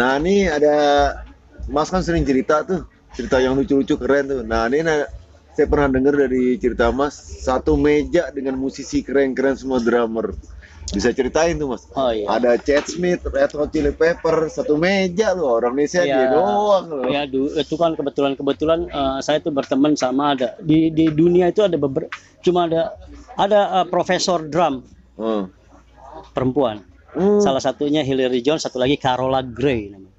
Nah ini ada Mas kan sering cerita tuh, cerita yang lucu-lucu keren tuh. Nah ini saya pernah dengar dari cerita Mas, satu meja dengan musisi keren-keren semua drummer. Bisa ceritain tuh Mas? Oh iya. Ada Chad Smith, Red Hot Chili Pepper, satu meja loh, orang Indonesia dia doang loh. Ya, itu kan kebetulan saya tuh berteman sama ada di dunia itu ada cuma ada profesor drum perempuan. Salah satunya Hillary Jones, satu lagi Carola Gray namanya.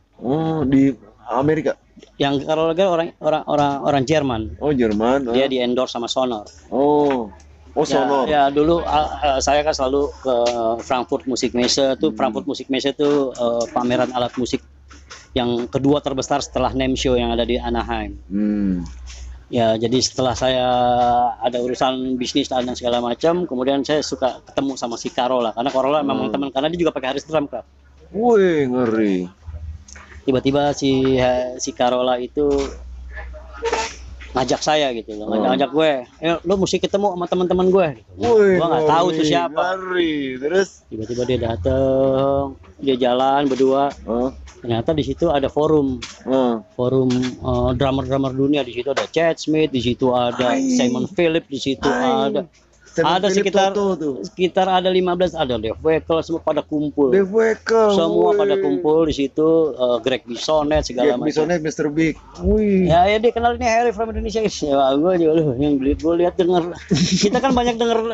Di Amerika. Yang Carola Gray orang Jerman. Oh, Jerman. Dia di endorse sama Sonor. Oh, Sonor. Ya dulu saya kan selalu ke Frankfurt Musik Messe tuh. Frankfurt Musik Messe tuh pameran alat musik yang kedua terbesar setelah NAMM Show yang ada di Anaheim. Ya, jadi setelah saya ada urusan bisnis dan segala macam, kemudian saya suka ketemu sama si Carola, karena Carola memang teman, karena dia juga pakai Harris Drum Club. Wih, ngeri. Tiba-tiba si Carola itu ngajak saya gitu loh, ngajak gue, lo mesti ketemu sama teman-teman gue. Gitu. Gue nggak tahu tuh siapa. Ngeri. Terus tiba-tiba dia datang, dia jalan berdua. Ternyata di situ ada forum drummer dunia. Di situ ada Chad Smith, di situ ada Simon Phillips, di situ ada sekitar ada 15, ada Dave Weckl, semua pada kumpul. Semua pada kumpul di situ, Greg Bisonet segala macam. Bisonet, Mr. Big. Wih. Ya dia kenal ini Harry from Indonesia. Ya, gue juga loh yang gue lihat denger. Kita kan banyak denger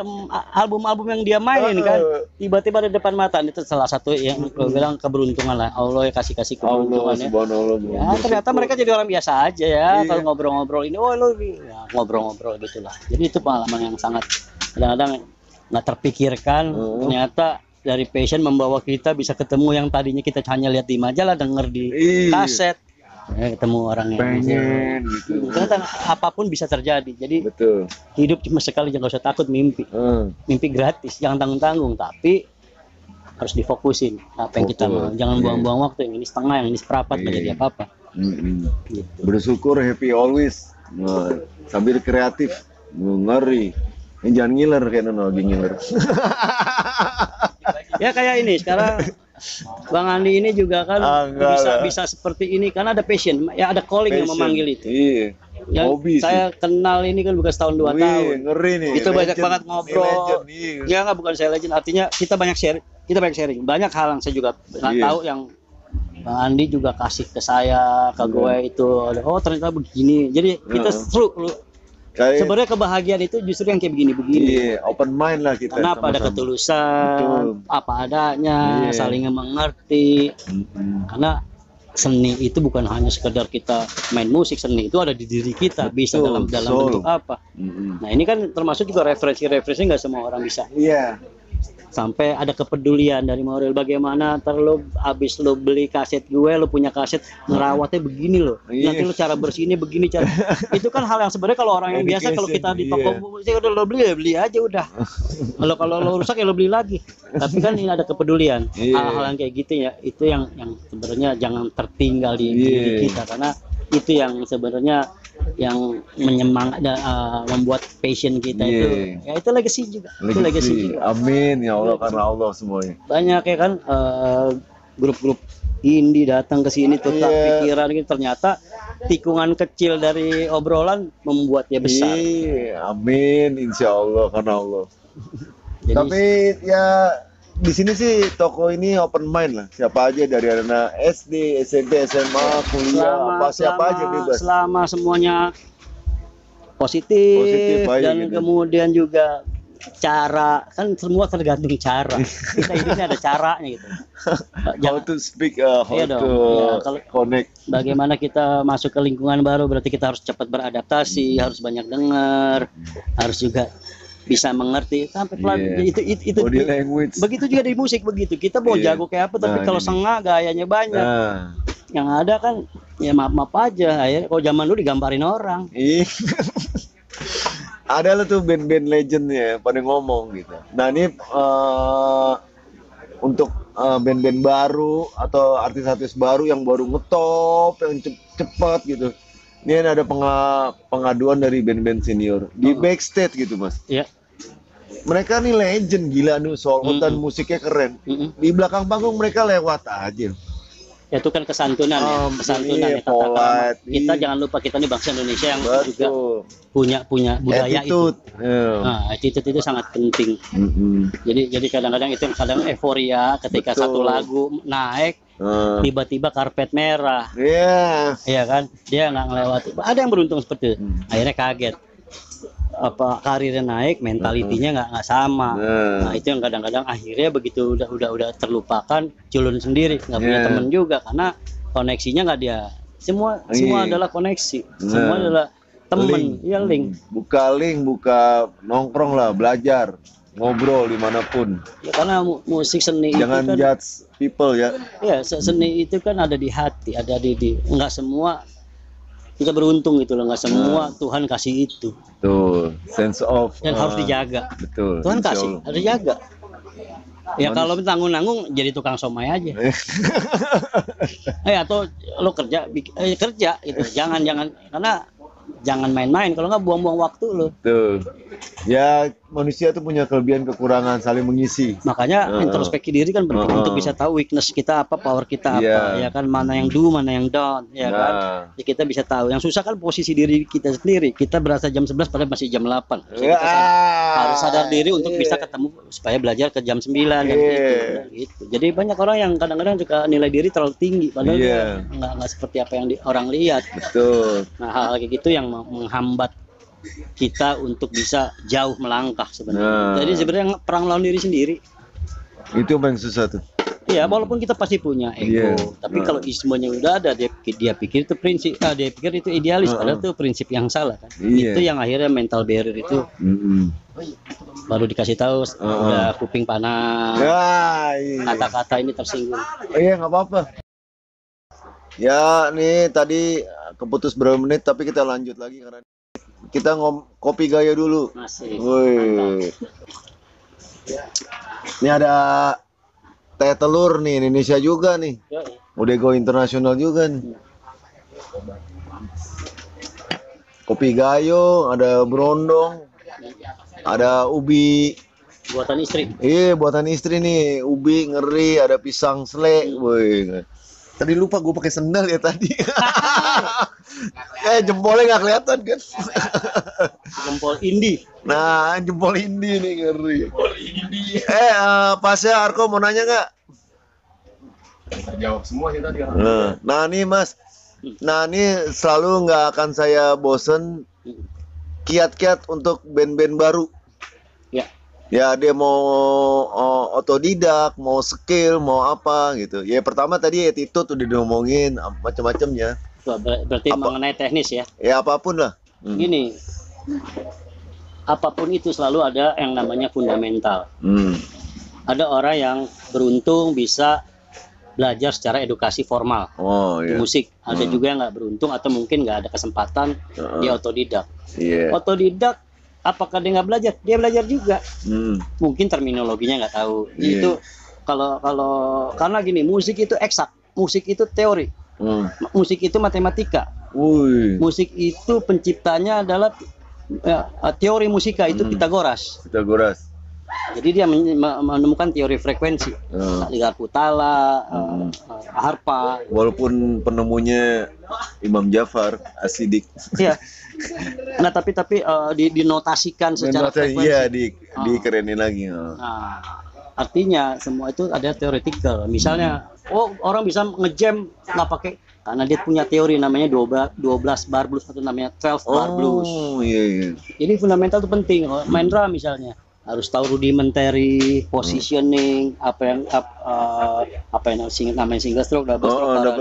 album-album yang dia main kan. Tiba-tiba di depan mata, itu salah satu yang gue bilang keberuntungan lah. Allah ya kasih keberuntungan ya. Ya ternyata mereka jadi orang biasa aja ya. Kalau ngobrol-ngobrol ini, ya, ngobrol-ngobrol gitulah. Jadi itu pengalaman yang sangat kadang-kadang nggak terpikirkan. Ternyata dari passion membawa kita bisa ketemu yang tadinya kita hanya lihat di majalah, denger di kaset, ketemu orang yang pengen gitu. Ternyata apapun bisa terjadi. Jadi hidup cuma sekali, jangan usah takut mimpi. Mimpi gratis, jangan tanggung-tanggung, tapi harus difokusin apa yang kita mau. Jangan buang-buang waktu, yang ini setengah, yang ini seperempat, nggak jadi apa-apa. Gitu. Bersyukur, happy always, sambil kreatif, ngeri. Jangan ngiler kayak Nono lagi ngiler. Ya kayak ini sekarang Bang Andi ini juga kan bisa seperti ini karena ada passion, ya ada calling yang memanggil itu. Iya. Yang saya kenal ini kan bukan setahun 2 tahun. Ngeri nih. Itu banyak banget ngobrol. Ya nggak, bukan saya legend, artinya kita banyak sharing. Banyak hal yang saya juga nggak tahu yang Bang Andi juga kasih ke saya, ke gue itu. Oh ternyata begini. Jadi kita seru. Sebenarnya kebahagiaan itu justru yang kayak begini-begini. Iya, open mind lah kita. Kenapa ada ketulusan, apa adanya, saling mengerti. Karena seni itu bukan hanya sekedar kita main musik, seni itu ada di diri kita, bisa dalam bentuk apa. Nah ini kan termasuk juga referensi nggak semua orang bisa. Iya. Sampai ada kepedulian dari Maurel, bagaimana lo abis lo beli kaset gue, lo punya kaset, ngerawatnya begini lo, nanti lo cara bersihnya begini, cara itu kan hal yang sebenarnya kalau orang yang biasa, kalau kita di toko musik udah lo beli aja udah, kalau lo rusak ya lo beli lagi. Tapi kan ini ada kepedulian, hal-hal yang kayak gitu ya, itu yang sebenarnya jangan tertinggal di diri kita, karena itu yang sebenarnya yang membuat passion kita itu, ya itu legacy juga. Itu legacy juga. Amin ya Allah, karena Allah semuanya. Banyak ya kan grup-grup indie datang ke sini tukar pikiran gitu, ternyata tikungan kecil dari obrolan membuatnya besar. Amin, insya Allah, karena Allah. Jadi, tapi ya di sini sih toko ini open mind lah, siapa aja dari anak SD, SMP, SMA, kuliah, siapa aja bebas. Selama semuanya positif dan gitu. Kemudian juga cara, kan semua tergantung cara. Kita hidupnya ada caranya gitu. How to speak, how to connect. Bagaimana kita masuk ke lingkungan baru, berarti kita harus cepat beradaptasi, harus banyak dengar, harus juga bisa mengerti sampai pelan. Itu body language. Begitu juga di musik begitu. Kita mau jago kayak apa, tapi kalau sengah gayanya banyak. Yang ada kan ya maaf aja. Akhirnya kalau zaman dulu digambarin orang. Ada lah tuh band-band legend ya pada ngomong gitu. Nah ini untuk band-band baru atau artis-artis baru yang baru ngetop, yang cepat gitu. Ini ada pengaduan dari band-band senior di backstage gitu Mas. Iya. Mereka nih legend gila nih soal dan musiknya keren. Di belakang panggung mereka lewat aja. Ya, itu kan kesantunan ya, kesantunan iya, ya, tata krama. polite, Kita iya. jangan lupa kita nih bangsa Indonesia yang juga Betul. punya budaya Attitude. itu. Iya. Nah, attitude itu sangat penting. Jadi kadang-kadang itu yang kadang euforia ketika Betul. satu lagu naik tiba-tiba karpet merah, Iya. ya kan? Dia nggak ngelewati. Ada yang beruntung seperti itu. Akhirnya kaget. Apa karirnya naik, mentalitinya nggak sama. Nah, itu yang kadang-kadang akhirnya begitu udah terlupakan, culun sendiri, nggak punya temen juga karena koneksinya nggak dia. Semua adalah koneksi, semua adalah temen, ya link. Buka link, buka nongkrong lah, belajar, ngobrol dimanapun. Ya, karena musik seni Jangan itu kan, judge people ya. ya seni itu kan ada di hati, ada di nggak semua kita beruntung gitu loh, nggak semua Tuhan kasih itu. Tuh, sense of Dan harus dijaga. Betul. Tuhan insya kasih, Allah. harus jaga. Ya kalau tanggung-nanggung jadi tukang somai aja. Atau lo kerja gitu. Jangan karena jangan main-main, kalau nggak buang-buang waktu lo. Betul. Ya manusia tuh punya kelebihan kekurangan, saling mengisi. Makanya introspeksi diri kan penting untuk bisa tahu weakness kita apa, power kita apa, ya kan, mana yang do, mana yang down, ya kan. Ya, kita bisa tahu. Yang susah kan posisi diri kita sendiri. Kita berasa jam 11 padahal masih jam 8. Harus sadar diri untuk bisa ketemu supaya belajar ke jam 9 dan gitu. Jadi banyak orang yang kadang-kadang juga nilai diri terlalu tinggi padahal dia nggak seperti apa yang orang lihat. Betul. Nah, hal kayak gitu yang menghambat kita untuk bisa jauh melangkah sebenarnya. Jadi sebenarnya perang lawan diri sendiri. Itu yang paling susah tuh. Iya, walaupun kita pasti punya ego, tapi kalau ismenya udah ada, dia pikir itu prinsip, dia pikir itu idealis, padahal itu prinsip yang salah kan. Itu yang akhirnya mental barrier itu baru dikasih tahu udah kuping panas, kata-kata ini tersinggung. Iya, nggak apa-apa. Ya, nih tadi keputus berapa menit, tapi kita lanjut lagi karena kita kopi gaya dulu. Masih. Woi. Ini ada teh telur nih, Indonesia juga nih. Udah go internasional juga nih. Kopi gayo, ada berondong, ada ubi. Buatan istri. Iya, buatan istri nih. Ubi ngeri, ada pisang selek. Woi. Tadi lupa gue pakai sendal ya tadi. Jempolnya nggak kelihatan kan? Jempol indi. Nah, jempol indi nih ngeri. Pasnya Arko mau nanya nggak? Jawab semua sih tadi. Nah, nih Mas. Nah, ini selalu nggak akan saya bosen kiat-kiat untuk band-band baru. Ya. Ya, dia mau otodidak, mau skill, mau apa gitu. Ya, pertama tadi attitude udah diomongin macam-macamnya. Berarti mengenai teknis ya. Ya, apapun lah. Gini, apapun itu selalu ada yang namanya fundamental. Ada orang yang beruntung bisa belajar secara edukasi formal musik. Ada juga yang nggak beruntung atau mungkin nggak ada kesempatan, dia otodidak. Otodidak, apakah dia nggak belajar? Dia belajar juga. Mungkin terminologinya nggak tahu. Itu kalau karena gini, musik itu eksak, musik itu teori, musik itu matematika. Musik itu penciptanya adalah teori musika itu Pitagoras. Jadi dia menemukan teori frekuensi, Ligarputala, harpa. Walaupun penemunya Imam Jafar, asidik. Iya. Nah, tapi dinotasikan secara frekuensi. Iya, dikerenin lagi. Nah, artinya semua itu ada theoretical. Misalnya, orang bisa ngejam nggak pakai, karena dia punya teori namanya 12 bar blues atau namanya 12 bar blues. Iya. Jadi fundamental itu penting. Main drum misalnya, harus tahu rudimentary positioning, apa yang namanya single stroke, double stroke,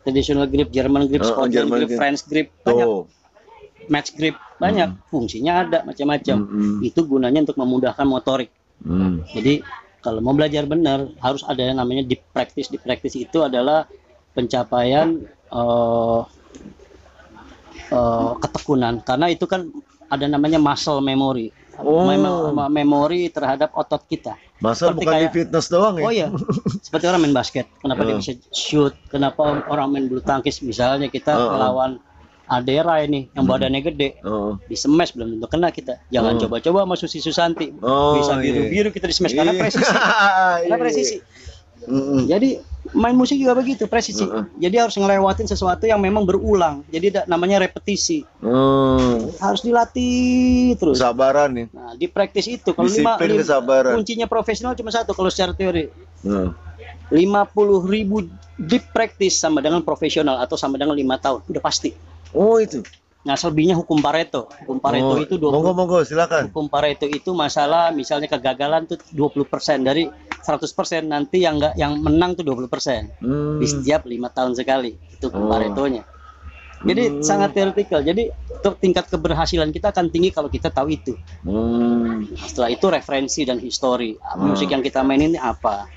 traditional grip, German grip, Scottish grip, French grip, banyak. Match grip, banyak. Fungsinya ada macam-macam. Itu gunanya untuk memudahkan motorik. Jadi kalau mau belajar benar harus ada yang namanya deep practice. Deep practice itu adalah pencapaian ketekunan, karena itu kan ada namanya muscle memory. Memori terhadap otot kita. Muscle bukan di fitness doang ya? Oh iya, seperti orang main basket. Kenapa dia bisa shoot? Kenapa orang main bulu tangkis? Misalnya kita melawan Adera ini yang badannya gede, di smash belum tentu kena kita. Jangan coba-coba sama Susi Susanti. Bisa biru-biru kita di smash karena presisi. Karena presisi. Jadi main musik juga begitu, presisi. Jadi harus ngelewatin sesuatu yang memang berulang. Jadi namanya repetisi. Harus dilatih terus. Kesabaran nih. Nah, di praktis itu kalau Disiplin, kesabaran. kuncinya profesional cuma satu kalau secara teori. 50.000 deep practice sama dengan profesional atau sama dengan 5 tahun, udah pasti. Oh itu. Nah, selebihnya hukum Pareto. Hukum Pareto itu 20. Monggo silakan. Hukum Pareto itu masalah misalnya kegagalan tuh 20%, dari 100% nanti yang menang tuh 20%. Di setiap 5 tahun sekali. Itu hukum Paretonya. Jadi sangat teoretikal. Jadi tingkat keberhasilan kita akan tinggi kalau kita tahu itu. Setelah itu referensi dan histori. Musik yang kita mainin ini apa?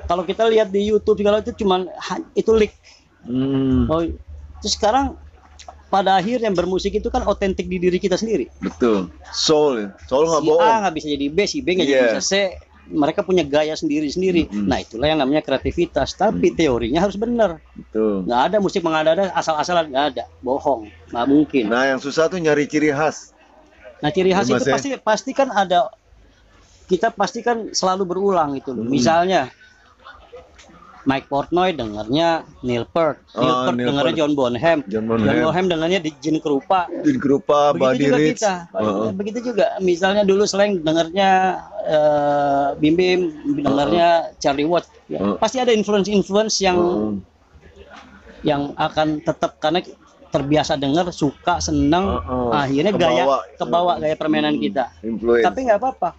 Kalau kita lihat di YouTube segala itu cuman itu leak. Oh, terus sekarang pada akhirnya bermusik itu kan otentik di diri kita sendiri. Betul. Soul nggak Si bohong. A nggak bisa jadi B, si B nggak jadi bisa C. Mereka punya gaya sendiri-sendiri. Nah, itulah yang namanya kreativitas. Tapi teorinya harus benar. Betul. Nggak ada musik mengada-ada asal-asalan, nggak ada. Bohong, nggak mungkin. Nah, yang susah tuh nyari ciri khas. Nah, ciri khas Ya, itu Mas, pasti kan ada. Kita pasti kan selalu berulang itu. Misalnya Mike Portnoy dengarnya Neil Peart, Neil Neil dengarnya Peart. John Bonham, John Bonham dengarnya di Jin Krupa. Di Grupa, Begitu Buddy juga Rich. kita. Begitu juga. Misalnya dulu Slank dengarnya Bim Bim, dengarnya Charlie Watts. Ya, pasti ada influence yang akan tetap karena terbiasa dengar, suka, senang, akhirnya kebawa gaya permainan kita. Influence. Tapi nggak apa-apa.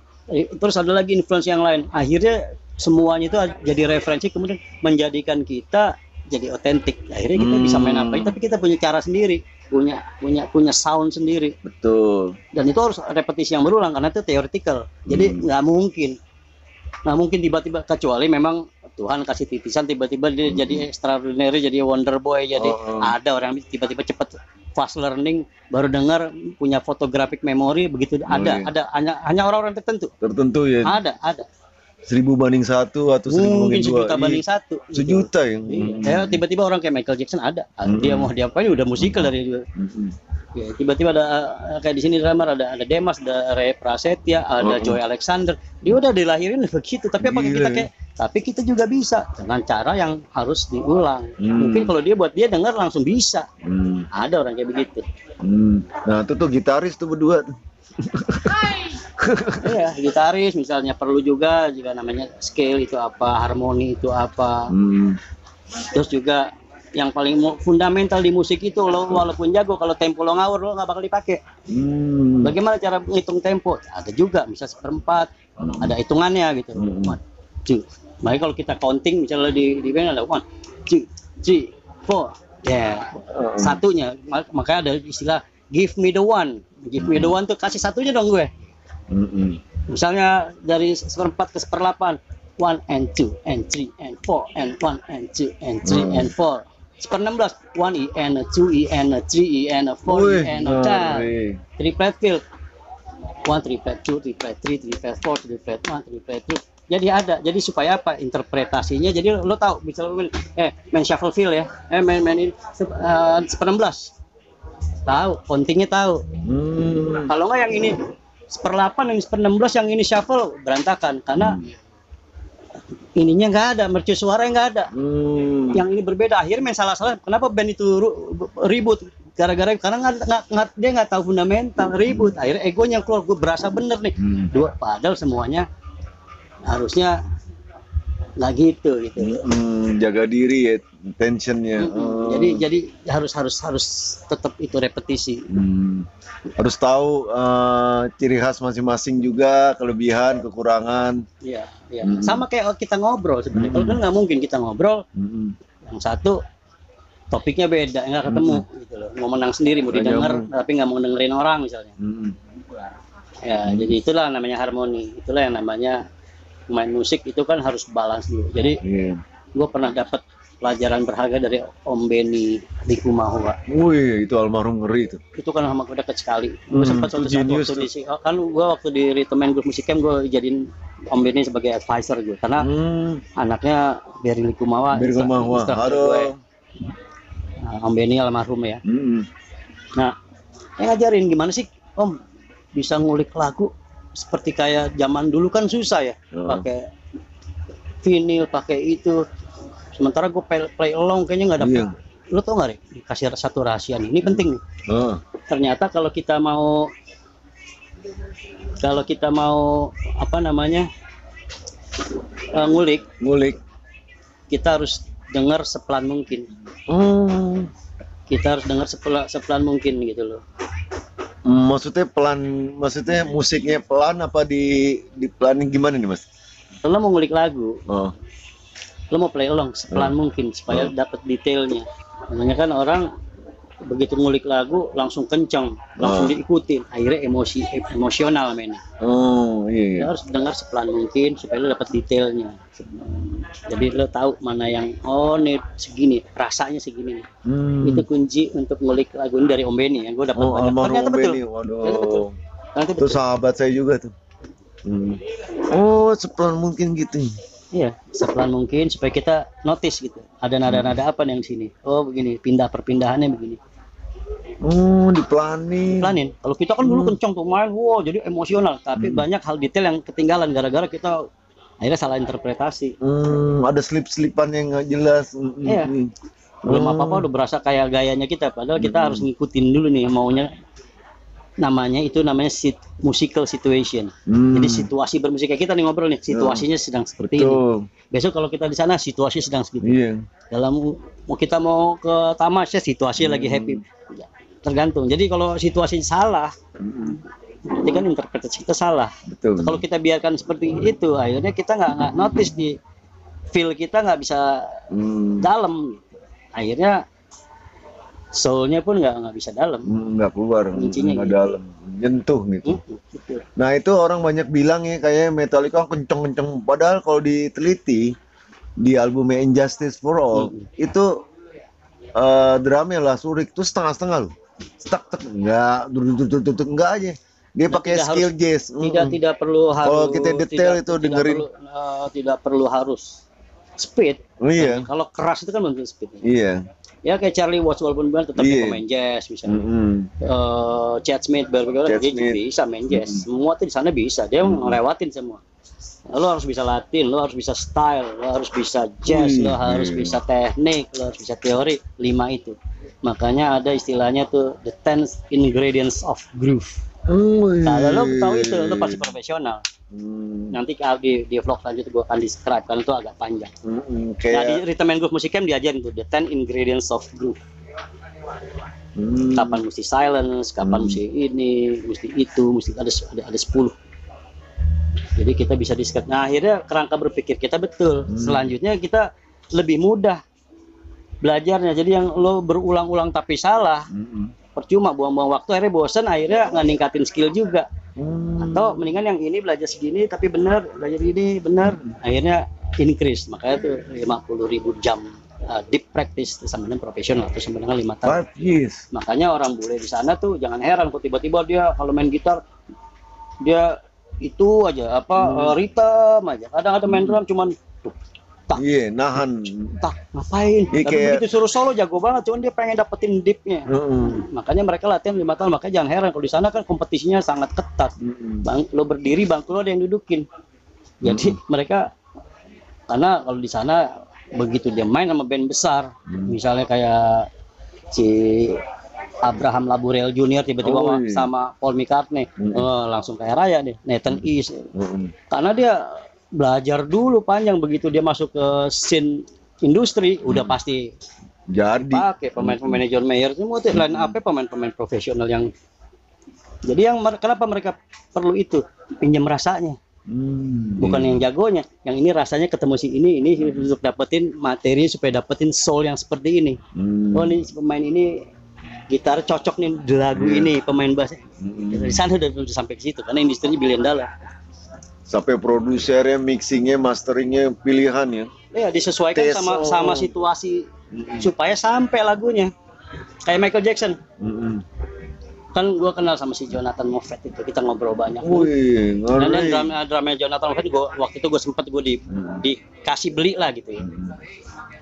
Terus ada lagi influence yang lain. Akhirnya semuanya itu jadi referensi, kemudian menjadikan kita jadi otentik. Akhirnya kita bisa main apa, tapi kita punya cara sendiri, punya sound sendiri. Betul. Dan itu harus repetisi yang berulang karena itu theoretical. Jadi nggak mungkin tiba-tiba, kecuali memang Tuhan kasih titisan tiba-tiba dia jadi extraordinary, jadi wonder boy, jadi ada orang yang tiba-tiba cepat fast learning, baru dengar punya photographic memory begitu. Ada hanya orang-orang tertentu Ya. Ada 1000 banding 1 atau 1000 mungkin banding 2. 1 banding 1 1 juta ya. Ya, tiba-tiba orang kayak Michael Jackson ada. Dia mau diapain udah musikal dari dia. Ya, tiba-tiba ada kayak di sini drummer ada Demas, ada Ray Prasetya, ada Joy Alexander. Dia udah dilahirin begitu, tapi apa kita kayak tapi kita juga bisa dengan cara yang harus diulang. Mungkin kalau dia buat dia dengar langsung bisa. Ada orang kayak begitu. Nah, itu tuh gitaris tuh berdua tuh. Iya, gitaris misalnya perlu juga namanya scale itu apa, harmoni itu apa. Terus juga yang paling fundamental di musik itu lo walaupun jago, kalau tempo lo ngawur lo nggak bakal dipakai. Bagaimana cara menghitung tempo? Ada juga, misal 1/4, ada hitungannya gitu. 1, 2. Makanya kalau kita counting misalnya di band ada 1, 2, 3, 4, ya satunya. Makanya ada istilah give me the one. Give me the one tuh kasih satunya dong gue. Misalnya dari 1/4 ke 1/8, 1 and 2 and 3 and 4 and 1 and 2 and 3 and 4. 1/16, 1 E and 2 E and 3 E and 4 E and 10. Triplet field. 1 triplet 2 triplet 3 triplet 4 triplet 1 triplet 2. Jadi supaya apa interpretasinya, jadi lo tahu misalnya main shuffle field ya, main ini 1/16 tahu, countingnya tahu. Kalau nggak yang ini 1/8, yang 1/16, yang ini shuffle berantakan karena ininya nggak ada, mercusuaranya nggak ada. Yang ini berbeda, akhirnya main salah-salah. Kenapa band itu ribut? Karena dia nggak tahu fundamental, ribut. Akhirnya egonya keluar, gue berasa bener nih. Padahal semuanya harusnya nggak gitu. Jaga diri ya, tensionnya. Jadi harus tetap itu repetisi. Harus tahu ciri khas masing-masing juga, kelebihan, kekurangan. Iya. Sama kayak kita ngobrol sebenarnya. Kalau kan nggak mungkin kita ngobrol, yang satu topiknya beda, nggak ketemu gitu loh. Mau menang sendiri, mau didengar, tapi nggak mau dengerin orang misalnya. Ya, jadi itulah namanya harmoni. Itulah yang namanya main musik itu kan harus balance dulu. Jadi gue pernah dapat pelajaran berharga dari Om Benny Likumahua. Wih, itu almarhum ngeri itu. Itu kan sama gue dekat sekali. Gue sempat waktu gue waktu di Rhythm and Blues Music Camp, gue jadiin Om Benny sebagai advisor gue karena anaknya Berry Likumahua. Halo. Om Benny almarhum ya. Nah, ngajarin gimana sih Om bisa ngulik lagu seperti kayak zaman dulu kan susah ya, pakai vinyl, pakai itu. Sementara gue play along kayaknya nggak dapet. Iya. Lo tau nggak, Rek? Dikasih satu rahasia nih. Ini penting nih. Oh. Ternyata kalau kita mau apa namanya ngulik, kita harus dengar sepelan mungkin. Kita harus dengar sepelan mungkin gitu loh. Maksudnya musiknya pelan apa di pelanin gimana nih, Mas? Lo mau ngulik lagu, Oh. lo mau play along sepelan mungkin supaya dapat detailnya. Makanya kan orang begitu ngulik lagu langsung kencang, langsung diikutin, akhirnya emosional mainnya. Oh, iya. Lo harus dengar sepelan mungkin supaya lo dapat detailnya. Jadi lo tahu mana yang nih segini, rasanya segini nih. Itu kunci untuk ngulik lagu ini dari Om Benny yang gue dapat banyak. Ternyata betul. Waduh. Ternyata Itu betul. sahabat saya juga tuh. Oh, sepelan mungkin gitu. Iya, sepelan mungkin supaya kita notice gitu. Ada nada-nada apa nih yang di sini? Oh, begini, perpindahannya begini. Oh, dipelanin. Pelanin. Kalau kita kan dulu kencang tuh main, wow, jadi emosional. Tapi banyak hal detail yang ketinggalan gara-gara kita akhirnya salah interpretasi. Ada slip-slipan yang nggak jelas. Iya. Belum apa-apa udah berasa kayak gayanya kita. Padahal kita harus ngikutin dulu nih maunya. Namanya musical situation. Jadi situasi bermusik kayak kita nih ngobrol nih, situasinya sedang seperti ini. Besok kalau kita di sana situasi sedang seperti ini. Dalam kita mau ke tamasya situasi lagi happy. Tergantung. Jadi kalau situasi salah, berarti kan interpretasi kita salah. Betul. Kalau kita biarkan seperti itu, akhirnya kita nggak notice di feel kita nggak bisa dalam. Akhirnya soulnya pun nggak bisa dalam, nggak keluar, nggak dalam, nyentuh gitu. Nah itu orang banyak bilang ya kayak Metallica kenceng-kenceng, padahal kalau diteliti di albumnya Injustice for All itu drumnya lah Surik tuh setengah-setengah loh, stuck nggak aja. Dia pakai skill jazz. Tidak perlu harus. Kalau kita detail itu dengerin. Tidak perlu harus speed. Iya. Kalau keras itu kan bentuk speed. Iya. Ya kayak Charlie Watts walaupun bukan tetap pemain jazz misalnya. Chad Smith dia bisa main jazz. Semua tuh di sana bisa. Dia ngelewatin semua. Lo harus bisa Latin, lo harus bisa style, lo harus bisa jazz, lo harus bisa teknik, lo harus bisa teori. 5 itu. Makanya ada istilahnya tuh the 10 ingredients of groove. Kalau lo tahu itu, lo pasti profesional. Nanti di vlog selanjutnya gue akan describe karena itu agak panjang. Nah di Rhythm and Groove Music Camp diajarin tuh the 10 ingredients of groove. Kapan mesti silence, kapan mesti ini, mesti itu, mesti ada 10. Jadi kita bisa describe. Nah akhirnya kerangka berpikir kita betul. Selanjutnya kita lebih mudah belajarnya. Jadi yang lo berulang-ulang tapi salah, percuma buang-buang waktu, akhirnya bosan, akhirnya nggak ningkatin skill juga. Atau mendingan yang ini belajar segini tapi benar, belajar ini benar, akhirnya increase. Makanya tuh 50.000 jam deep practice sama dengan profesional atau sama dengan 5 tahun. Makanya orang bule di sana tuh jangan heran kok tiba-tiba dia kalau main gitar dia itu aja rhythm aja. Kadang ada main drum cuman tak. Iya, nahan. Tak, ngapain? Tapi begitu suruh solo jago banget, cuman dia pengen dapetin deepnya. Makanya mereka latihan 5 tahun, makanya jangan heran kalau di sana kan kompetisinya sangat ketat. Lo berdiri, bangku lo ada yang dudukin. Jadi mereka, karena kalau di sana begitu dia main sama band besar, misalnya kayak si Abraham Laburel Jr. tiba-tiba sama Paul McCartney, langsung kayak raya deh, Nathan East. Karena dia belajar dulu panjang, begitu dia masuk ke scene industri udah pasti jadi pakai pemain-pemain John Mayer semua tuh line up pemain-pemain profesional yang jadi yang kenapa mereka perlu itu pinjam rasanya, bukan yang jagonya, yang ini rasanya ketemu si ini untuk dapetin materi supaya dapetin soul yang seperti ini. Oh nih pemain ini gitar cocok nih di lagu ini, pemain bass di sana udah sampai ke situ karena industrinya billion dollar. Sampai produsernya, mixingnya, masteringnya, pilihannya. Ya disesuaikan sama situasi supaya sampai lagunya. Kayak Michael Jackson. Kan gue kenal sama si Jonathan Moffett itu, kita ngobrol banyak. Dan drama Jonathan Moffett waktu itu gue sempat dikasih beli lah gitu ya.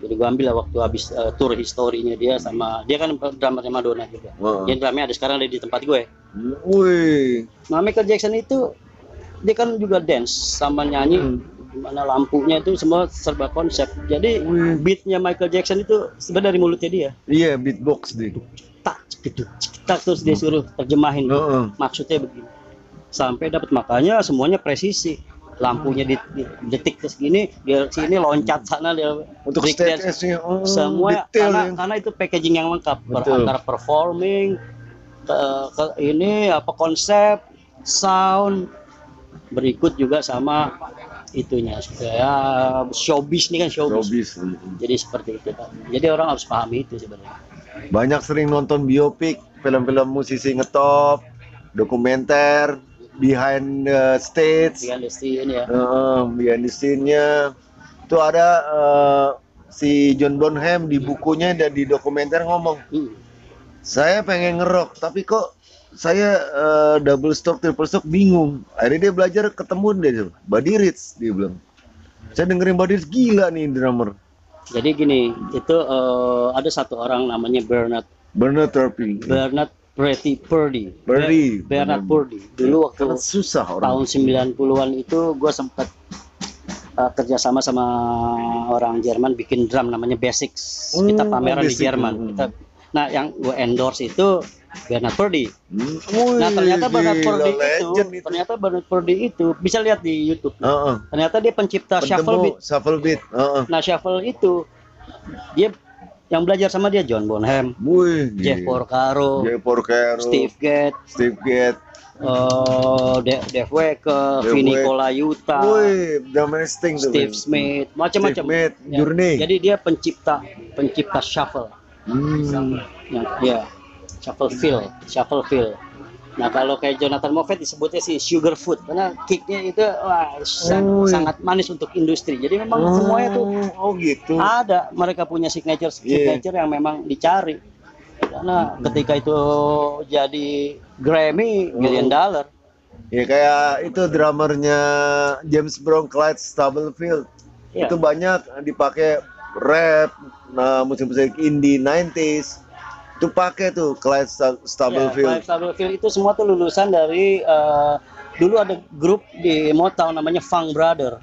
Jadi gue ambil lah waktu habis tour historinya dia sama dia kan drummernya Madonna juga. Dia drumnya ada sekarang ada di tempat gue. Nah Michael Jackson itu dia kan juga dance sama nyanyi Dimana lampunya itu semua serba konsep. Jadi beatnya Michael Jackson itu sebenarnya dari mulutnya dia. Iya, beatbox deh. Tak gitu, tak terus dia suruh terjemahin. Heeh. Maksudnya begini. Sampai dapat, makanya semuanya presisi. Lampunya di detik terus gini, dia sini loncat sana dia Untuk break dance. stage-nya Semua detail ya. karena itu packaging yang lengkap. Betul. Antara performing ini apa konsep, sound, berikut juga sama itunya ya showbiz nih kan showbiz. Jadi seperti itu kan. Jadi orang harus pahami itu sebenarnya. Banyak sering nonton biopik, film-film musisi ngetop, dokumenter, behind the stage, Behind the scene ya. behind the scene-nya. Itu ada si John Bonham di bukunya dan di dokumenter ngomong, saya pengen ngerok, tapi kok saya double stroke, triple stroke bingung. Akhirnya dia belajar ketemu deh, Buddy Rich, dia bilang. Saya dengerin Buddy Rich, gila nih drummer. Jadi gini, itu ada satu orang namanya Bernard Turpin. Bernard Purdy. Bernard Purdy. Dulu waktu Karena susah orang. tahun 90-an itu gue sempat kerjasama sama orang Jerman bikin drum namanya Basics. Kita pameran di Basic. Jerman. Nah, yang gue endorse itu Bernard Purdy. Nah, ternyata Bernard Purdy itu bisa lihat di YouTube. Ternyata dia pencipta shuffle beat. Nah, shuffle itu dia yang belajar sama dia John Bonham, Jeff Porcaro, Steve Gadd, Dave Wecker, Vinnie Colaiuta, Steve Smith, macam-macam. Journey. Jadi dia pencipta shuffle. Ya, shuffle feel. Nah, kalau kayak Jonathan Moffett disebutnya si sugar food karena kicknya itu sangat manis untuk industri. Jadi memang semuanya tuh gitu. ada, mereka punya signature yang memang dicari. Karena ketika itu jadi Grammy $1 million. Ya kayak itu drummernya James Brown, Clyde Stubblefield. Ya. Itu banyak dipakai rap, musik-musik indie 90s. Itu pakai tuh Clyde Stubblefield. Clyde Stubblefield itu semua tuh lulusan dari dulu ada grup di Motown namanya Funk Brother.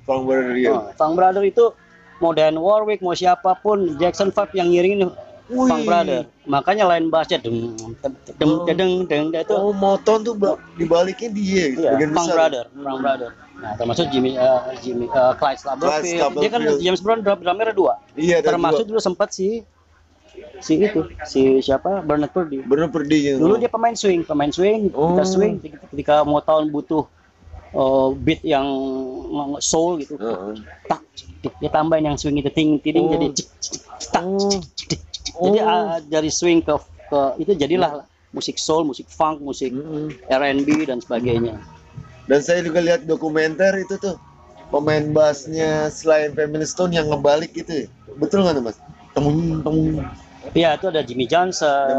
Funk Brother ya. Funk Brother itu mau Dan Warwick, mau siapapun, Jackson 5 yang ngiringin Funk Brother. Makanya line bassnya deng itu. Motown tuh dibalikin dia gitu. Iya, Funk Brother. Nah, termasuk Clyde Stubblefield. Dia kan James Brown drummer 2. Iya, termasuk dulu sempat si siapa Bernard Purdy. Dulu dia pemain swing, kita swing ketika Motown butuh beat yang soul gitu. Tak, dia tambahin yang swing itu ting jadi tak. Jadi dari swing ke itu jadilah musik soul, musik funk, musik R&B dan sebagainya. Dan saya juga lihat dokumenter itu tuh pemain bassnya selain Family Stone yang ngebalik gitu ya. Betul nggak tuh Mas? Temu. Iya, itu ada Jimmy Johnson,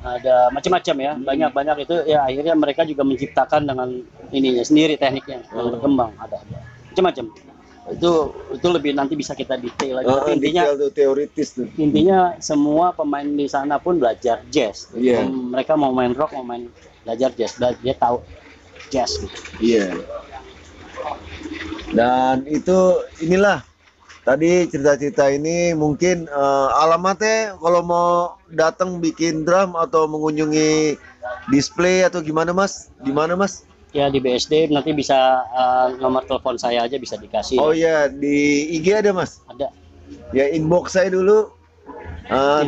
ada macam-macam ya, banyak itu ya. Akhirnya mereka juga menciptakan dengan ininya sendiri tekniknya yang berkembang, ada macam-macam. Itu lebih nanti bisa kita detail lagi. Tapi intinya detail tuh, teoritis tuh. Intinya semua pemain di sana pun belajar jazz. Mereka mau main rock, mau main belajar jazz, dia tahu jazz gitu. Iya. Dan inilah tadi cerita-cerita ini mungkin alamatnya kalau mau datang bikin drum atau mengunjungi display atau gimana Mas? Di mana Mas? Ya di BSD, nanti bisa nomor telepon saya aja bisa dikasih. Oh iya, di IG ada Mas? Ada. Ya inbox saya dulu.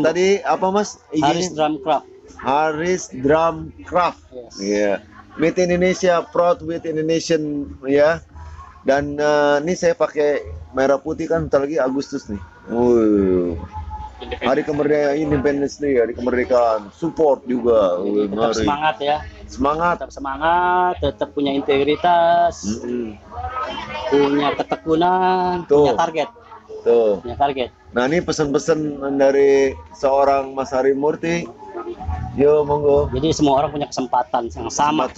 Tadi apa Mas? Haris Drum Craft. Yes. Yeah. Made in Indonesia, proud with Indonesian ya. Dan ini saya pakai merah putih kan bentar lagi Agustus nih. Hari kemerdekaan, Independence Day, hari kemerdekaan, support juga. Tetap semangat ya. Tetap semangat, tetap punya integritas, punya ketekunan, punya target. Punya target. Nah ini pesan-pesan dari seorang Mas Hari Murti. Yo monggo. Jadi semua orang punya kesempatan yang sama.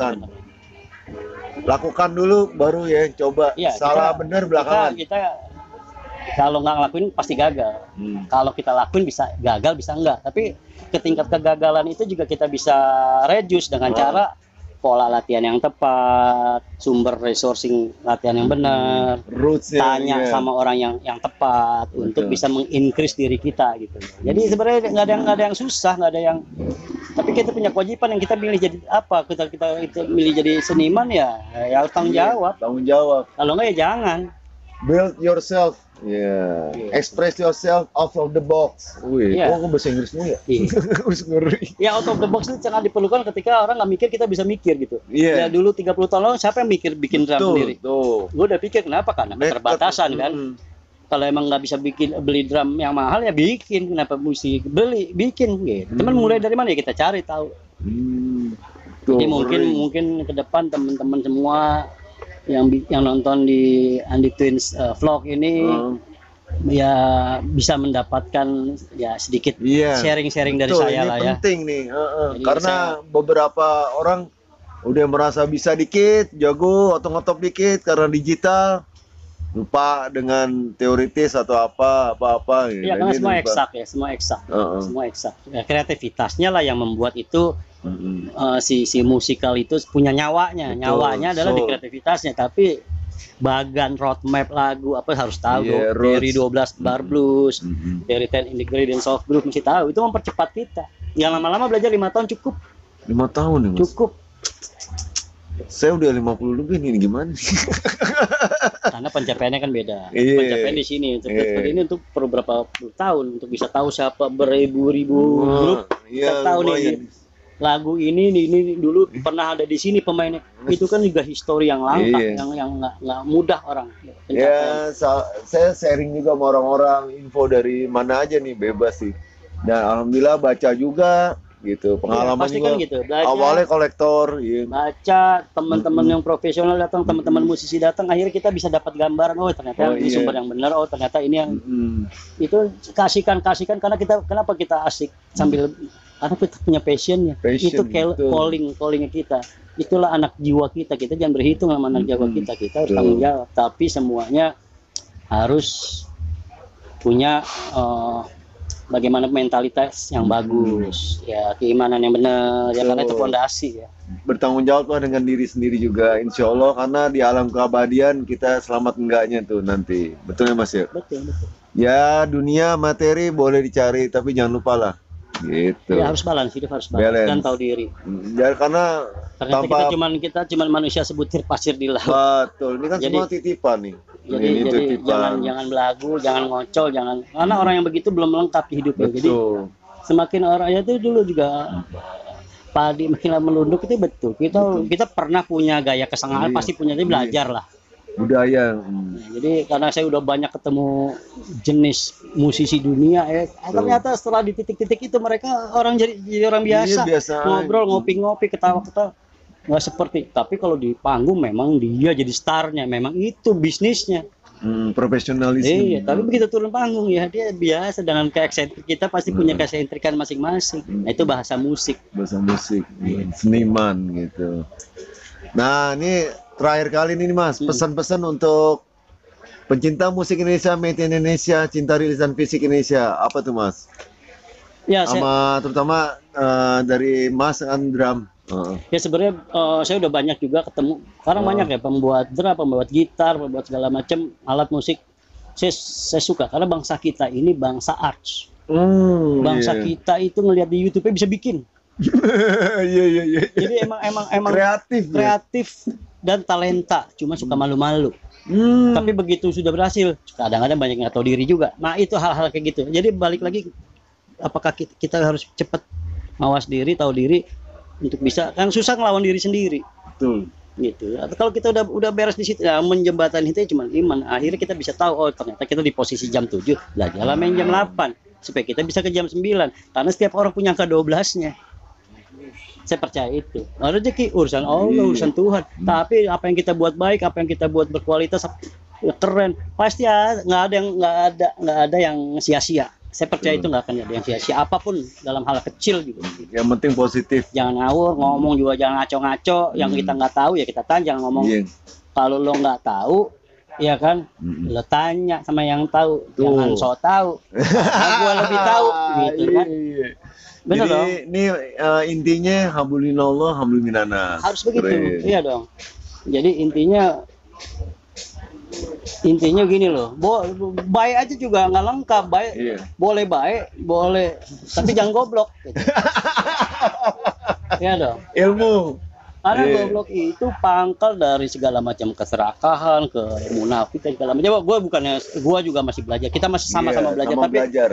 Lakukan dulu baru ya coba. Ya, salah benar belakangan. Kita kalau nggak ngelakuin pasti gagal. Kalau kita lakuin bisa gagal bisa enggak. Tapi ke tingkat kegagalan itu juga kita bisa reduce dengan cara pola latihan yang tepat, sumber resourcing latihan yang benar, Rootsnya, tanya iya. sama orang yang tepat untuk bisa mengincrease diri kita gitu. Jadi sebenarnya nggak ada yang susah, nggak ada yang, tapi kita punya kewajiban yang kita pilih jadi apa, kita pilih jadi seniman ya harus tanggung jawab. Tanggung jawab. Kalau nggak ya jangan. Build yourself. Ya. Express yourself out of the box. Wih, Iya. kok bahasa Inggris mulu ya? Iya. Harus ngeri. Ya out of the box itu sangat diperlukan ketika orang nggak mikir, kita bisa mikir gitu. Iya. Ya dulu 30 tahun lalu siapa yang mikir bikin drum sendiri? Tuh. Gue udah pikir kenapa, karena keterbatasan kan. Kalau emang nggak bisa beli drum yang mahal ya bikin, kenapa mesti bikin gitu. Cuman mulai dari mana ya kita cari tahu. Jadi mungkin ke depan teman-teman semua yang nonton di Andi Twins vlog ini ya bisa mendapatkan ya sedikit sharing-sharing dari Betul, saya ini lah ya. penting nih. Jadi Karena beberapa orang udah merasa bisa dikit, jago, otong-otop dikit karena digital, lupa dengan teoritis atau apa-apa. Iya, karena semua eksak ya, semua eksak. Semua eksak. Ya, kreativitasnya lah yang membuat itu si musikal itu punya nyawanya. Betul. Nyawanya adalah di kreativitasnya, tapi bagan roadmap lagu apa harus tahu. Dari 12 bar blues, dari 10 ingredients of groove mesti tahu. Itu mempercepat kita. Yang lama-lama belajar 5 tahun cukup. 5 tahun nih, Mas. Cukup. Saya udah 50 lebih nih, gimana sih? Karena pencapaiannya kan beda. Iya. Pencapaian di sini seperti ini untuk beberapa puluh tahun untuk bisa tahu siapa beribu-ribu grup. Kita tahu nih lagu ini dulu pernah ada di sini pemainnya. Itu kan juga histori yang langka, yang nggak mudah orang. Ya, saya sharing juga sama orang-orang info dari mana aja nih, bebas sih. Dan alhamdulillah baca juga gitu, pengalaman pasti juga. kan gitu. Belajar, awalnya kolektor, baca, teman-teman yang profesional datang, teman-teman musisi datang, akhirnya kita bisa dapat gambaran. Oh ternyata ini sumber yang benar. Oh ternyata ini yang itu kasihkan karena kenapa kita asik sambil karena kita punya passionnya. Itu callingnya kita. Itulah anak jiwa kita. Kita jangan berhitung sama anak jiwa kita. Kita harus tanggung jawab. Tapi semuanya harus punya bagaimana mentalitas yang bagus, ya keimanan yang benar, ya karena itu fondasi ya. Bertanggung jawab dengan diri sendiri juga, insya Allah, karena di alam keabadian kita selamat enggaknya tuh nanti, betul ya Mas ya? Betul. Ya dunia materi boleh dicari, tapi jangan lupa lah, gitu. Ya harus balance, hidup harus balance dan tahu diri. Ya karena tanpa kita cuman manusia sebutir pasir di laut. Betul, ini kan semua titipan nih. Jadi jangan belagu, jangan ngocol, karena orang yang begitu belum lengkap di hidupnya. Betul. Jadi semakin orang ya itu dulu juga padi makin lama melunduk itu betul. Kita pernah punya gaya kesenangan, pasti punya, jadi belajar lah. Budaya. Jadi karena saya udah banyak ketemu jenis musisi dunia ternyata setelah di titik-titik itu mereka orang jadi orang biasa. Ngobrol, ngopi-ngopi, ketawa-ketawa. Nggak seperti, tapi kalau di panggung memang dia jadi starnya, memang itu bisnisnya. Profesionalisme. Iya, tapi begitu turun panggung ya dia biasa dengan keeksentrik. Kita pasti punya keeksentrikan masing-masing. Nah, itu bahasa musik. Bahasa musik, seniman gitu. Nah, ini terakhir kali ini Mas, pesan-pesan untuk pencinta musik Indonesia, made in Indonesia, cinta rilisan fisik Indonesia, apa tuh Mas? Ya, terutama dari Mas Andram. Ya sebenarnya saya udah banyak juga ketemu orang banyak ya, pembuat drum, pembuat gitar, pembuat segala macam alat musik. Saya suka karena bangsa kita ini bangsa arts. Bangsa kita itu ngelihat di YouTube-nya bisa bikin. Iya. Jadi emang kreatif dan talenta, cuma suka malu-malu. Tapi begitu sudah berhasil, kadang-kadang banyak yang nggak tahu diri juga. Nah itu hal-hal kayak gitu. Jadi balik lagi, apakah kita harus cepat mawas diri, tahu diri untuk bisa, kan susah ngelawan diri sendiri. Betul. Gitu. Kalau kita udah beres di situ, ya, menjembatan itu cuma 5. Akhirnya kita bisa tahu, oh ternyata kita di posisi jam 7, belajarlah main jam 8 supaya kita bisa ke jam 9. Karena setiap orang punya angka 12-nya. Saya percaya itu. Rezeki urusan Allah, urusan Tuhan. Tapi apa yang kita buat baik, apa yang kita buat berkualitas, keren, pasti nggak ada yang sia-sia. Saya percaya itu nggak akan ada yang sia-sia apapun dalam hal kecil gitu. Yang penting positif. Jangan ngawur, ngomong juga jangan ngaco-ngaco. Yang kita nggak tahu ya kita tanya, jangan ngomong. Kalau lo nggak tahu, Iya kan? Mm-mm. Lo tanya sama yang tahu, Tuh. jangan sok tahu. Nah, gua lebih tahu gitu kan. Iya. Bener Jadi dong. ini intinya hablillah hablumminanas. Harus begitu. Keren. Iya dong. Jadi intinya gini loh. Baik aja juga nggak lengkap. Baik Iya. boleh baik, boleh tapi jangan goblok gitu. Iya dong. Ilmu. Karena Iya. goblok itu pangkal dari segala macam keserakahan, kemunafikan segala macam. Gua juga masih belajar. Kita masih sama-sama Iya, belajar. sama Tapi belajar.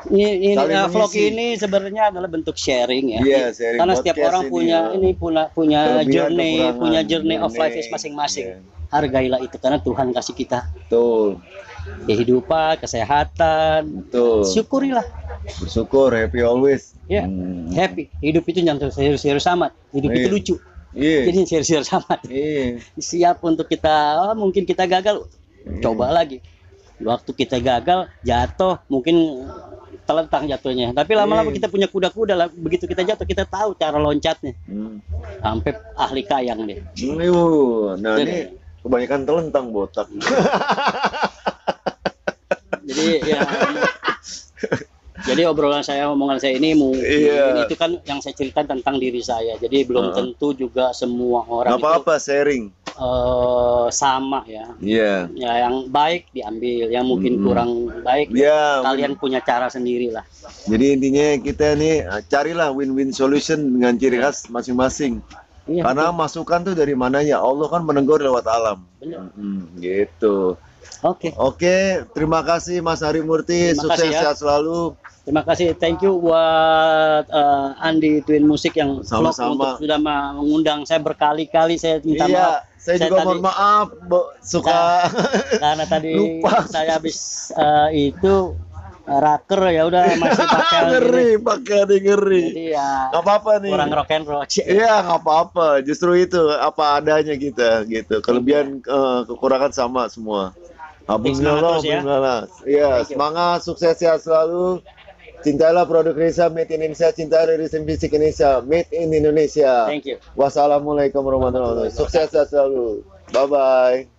ini Saling vlog mengisi. ini sebenarnya adalah bentuk sharing ya. Iya, sharing Karena setiap podcast orang ini, punya ya. punya Kelebihan, journey, kekurangan, punya journey of life journey. masing-masing. Iya. Hargailah itu karena Tuhan kasih kita Betul. kehidupan, kesehatan. Betul. Syukurilah. Bersyukur, happy always. Ya, happy. Hidup itu jangan serius-serius amat. Hidup itu Iya. lucu. Iya. Jadi serius-serius amat. Iya. Siap untuk kita, mungkin kita gagal, coba lagi. Waktu kita gagal, jatuh, mungkin telentang jatuhnya. Tapi lama-lama kita punya kuda-kuda lah. Begitu kita jatuh, kita tahu cara loncatnya. Sampai ahli kayang deh. Nah ini kebanyakan telentang botak. Jadi obrolan saya, omongan saya ini mungkin Iya. itu kan yang saya ceritakan tentang diri saya. Jadi belum tentu juga semua orang Gak apa-apa, sharing. sama ya. Iya. Ya yang baik diambil, yang mungkin kurang baik Iya. kalian punya cara sendiri lah. Jadi intinya kita nih carilah win-win solution dengan ciri khas masing-masing. Iya, Karena masukan tuh dari mananya? Allah kan menegur lewat alam. benar. Gitu. Oke. Oke, terima kasih Mas Hari Murti. Terima Sukses kasih ya. sehat selalu. Terima kasih, thank you buat Andi Twin Musik yang vlog Sama-sama. untuk sudah mengundang saya berkali-kali. Saya minta maaf. Iya, saya juga tadi- mohon maaf, suka Karena tadi Lupa. saya habis itu raker ya udah masih pakai ngeri, pakai ada ngeri. Jadi ya Gak apa-apa nih. kurang rock and roll. Iya, nggak apa-apa. Justru itu apa adanya kita gitu. Kelebihan kekurangan sama semua. Alhamdulillah, Semangat terus ya. alhamdulillah. Iya, Thank you. semangat, sukses sehat selalu. Cintailah produk Indonesia, made in Indonesia, cintailah desain fisik Indonesia, made in Indonesia. Thank you. Wassalamualaikum warahmatullahi wabarakatuh. Sukses sehat selalu. Bye bye.